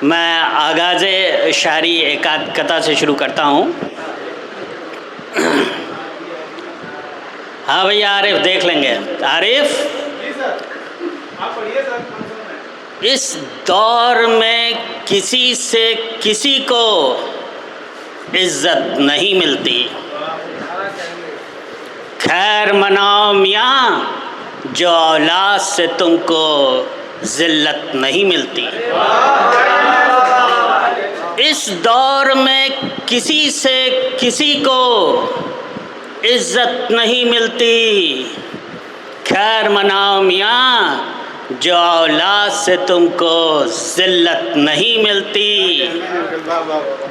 मैं आगाज़े शायरी एक आध कथा से शुरू करता हूँ। हाँ भैया, आरिफ देख लेंगे। आरिफ, जी सर, आप पढ़िए सर। इस दौर में किसी से किसी को इज्जत नहीं मिलती। खैर मनाओ मियाँ, जो औलाद से तुमको ज़िल्लत नहीं मिलती। इस दौर में किसी से किसी को इज्जत नहीं मिलती। खैर मनाओ मियाँ, जो औलाद से तुमको ज़िल्लत नहीं मिलती।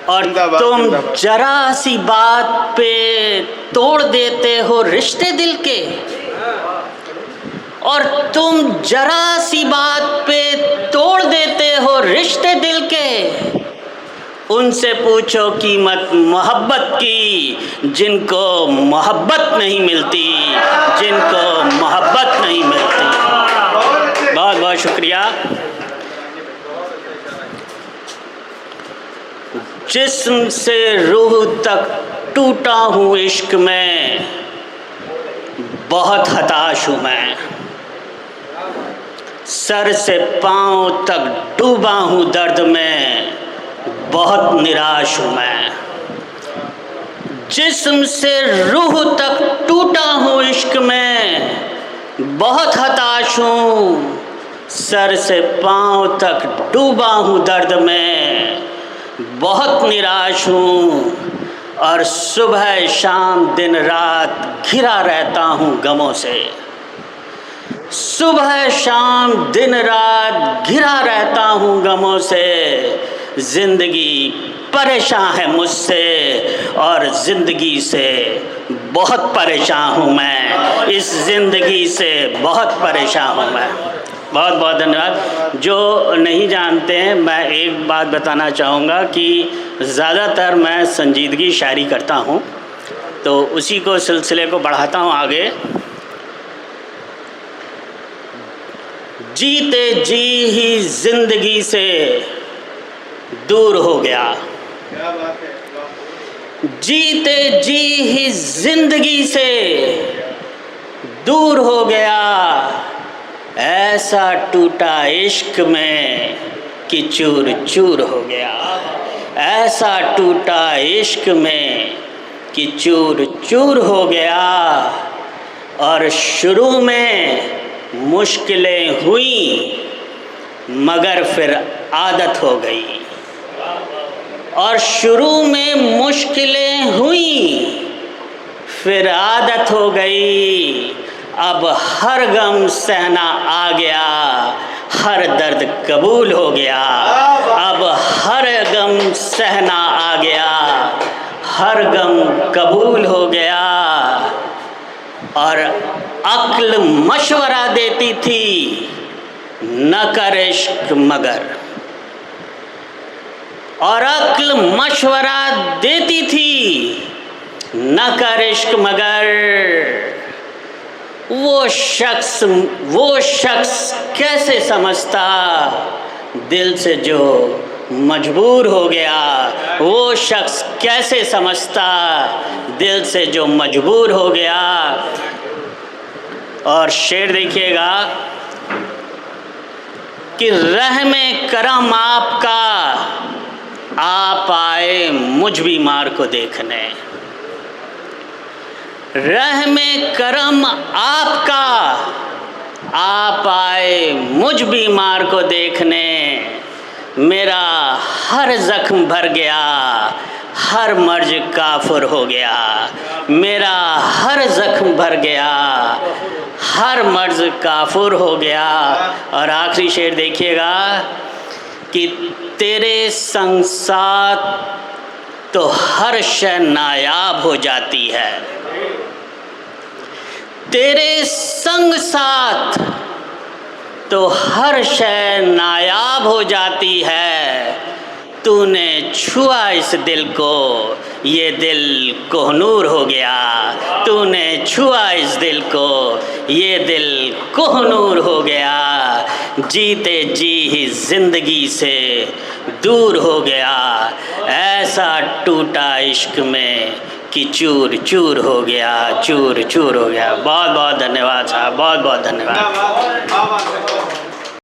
और तुम जरा सी बात पे तोड़ देते हो रिश्ते दिल के। और तुम जरा सी बात पे तोड़ देते हो रिश्ते दिल के। उनसे पूछो कीमत मोहब्बत की, जिनको मोहब्बत नहीं मिलती, जिनको मोहब्बत नहीं मिलती। बहुत बहुत शुक्रिया। जिस्म से रूह तक टूटा हूँ इश्क में, बहुत हताश हूँ मैं। सर से पाँव तक डूबा हूँ दर्द में, बहुत निराश हूँ मैं। जिस्म से रूह तक टूटा हूँ इश्क में, बहुत हताश हूँ। सर से पाँव तक डूबा हूँ दर्द में, बहुत निराश हूँ। और सुबह शाम दिन रात घिरा रहता हूँ गमों से। सुबह शाम दिन रात घिरा रहता हूँ गमों से। ज़िंदगी परेशान है मुझसे, और ज़िंदगी से बहुत परेशान हूँ मैं। इस ज़िंदगी से बहुत परेशान हूँ मैं। बहुत बहुत धन्यवाद। जो नहीं जानते हैं, मैं एक बात बताना चाहूँगा कि ज़्यादातर मैं संजीदगी शायरी करता हूँ, तो उसी को सिलसिले को बढ़ाता हूँ आगे। जीते जी ही ज़िंदगी से दूर हो गया। क्या बात है। जीते जी ही ज़िंदगी से दूर हो गया। ऐसा टूटा इश्क में कि चूर चूर हो गया। ऐसा टूटा इश्क में कि चूर चूर हो गया। और शुरू में मुश्किलें हुई, मगर फिर आदत हो गई। और शुरू में मुश्किलें हुई, फिर आदत हो गई। अब हर गम सहना आ गया, हर दर्द कबूल हो गया। अब हर गम सहना आ गया, हर गम कबूल हो गया। और अक्ल मशवरा देती थी, न कर इश्क मगर। और अक्ल मशवरा देती थी, न कर इश्क मगर। वो शख्स कैसे समझता दिल से जो मजबूर हो गया। वो शख्स कैसे समझता दिल से जो मजबूर हो गया। और शेर देखिएगा कि रहमे करम आपका, आप आए मुझ बीमार को देखने। रहमे करम आपका, आप आए मुझ बीमार को देखने। मेरा हर जख्म भर गया, हर मर्ज काफुर हो गया। मेरा हर जख्म भर गया, हर मर्ज काफुर हो गया। और आखिरी शेर देखिएगा कि तेरे संग साथ तो हर शय नायाब हो जाती है। तेरे संग साथ तो हर शय नायाब हो जाती है। तूने छुआ इस दिल को, ये दिल कोहनूर हो गया। तूने छुआ इस दिल को, ये दिल कोहनूर हो गया। जीते जी ही जिंदगी से दूर हो गया। ऐसा टूटा इश्क में कि चूर चूर हो गया, चूर चूर हो गया। बहुत बहुत धन्यवाद साहब, बहुत बहुत धन्यवाद। क्या बात है।